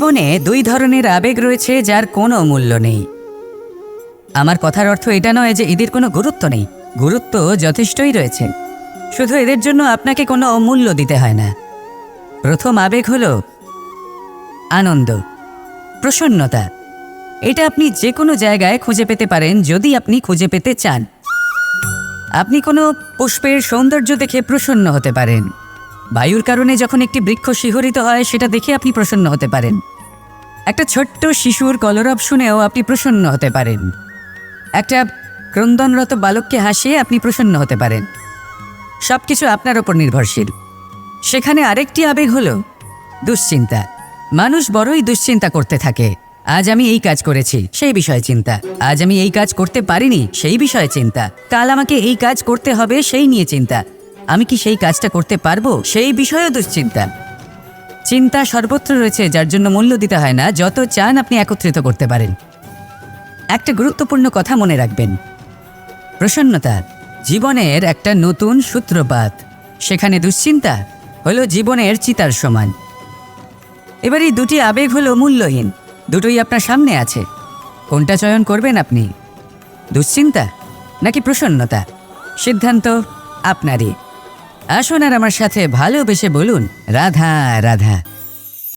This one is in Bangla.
জীবনে দুই ধরনের আবেগ রয়েছে যার কোনো মূল্য নেই। আমার কথার অর্থ এটা নয় যে এদের কোনো গুরুত্ব নেই, গুরুত্ব যথেষ্টই রয়েছে, শুধু এদের জন্য আপনাকে কোনো মূল্য দিতে হয় না। প্রথম আবেগ হলো আনন্দ, প্রসন্নতা। এটা আপনি যে কোনো জায়গায় খুঁজে পেতে পারেন যদি আপনি খুঁজে পেতে চান। আপনি কোনো পুষ্পের সৌন্দর্য দেখে প্রসন্ন হতে পারেন। বায়ুর কারণে যখন একটি বৃক্ষ শিহরিত হয় সেটা দেখে আপনি প্রসন্ন হতে পারেন। একটা ছোট্ট শিশুর কলরব শুনেও আপনি প্রসন্ন হতে পারেন। একটা ক্রন্দনরত বালককে হাসিয়ে আপনি প্রসন্ন হতে পারেন। সব কিছু আপনার ওপর নির্ভরশীল। সেখানে আরেকটি আবেগ হলো দুশ্চিন্তা। মানুষ বড়ই দুশ্চিন্তা করতে থাকে। আজ আমি এই কাজ করেছি, সেই বিষয়ে চিন্তা। আজ আমি এই কাজ করতে পারিনি, সেই বিষয়ে চিন্তা। কাল আমাকে এই কাজ করতে হবে, সেই নিয়ে চিন্তা। আমি কি সেই কাজটা করতে পারবো, সেই বিষয়েও দুশ্চিন্তা। চিন্তা সর্বত্র রয়েছে, যার জন্য মূল্য দিতে হয় না। যত চান আপনি একত্রিত করতে পারেন। একটা গুরুত্বপূর্ণ কথা মনে রাখবেন, প্রসন্নতা জীবনের একটা নতুন সূত্রপাত। সেখানে দুশ্চিন্তা হলো জীবনের চিতার সমান। এবার এই দুটি আবেগ হলো মূল্যহীন, দুটোই আপনার সামনে আছে। কোনটা চয়ন করবেন আপনি, দুশ্চিন্তা নাকি প্রসন্নতা? সিদ্ধান্ত আপনারই। আসুন আর আমার সাথে ভালোবেসে বলুন রাধা রাধা।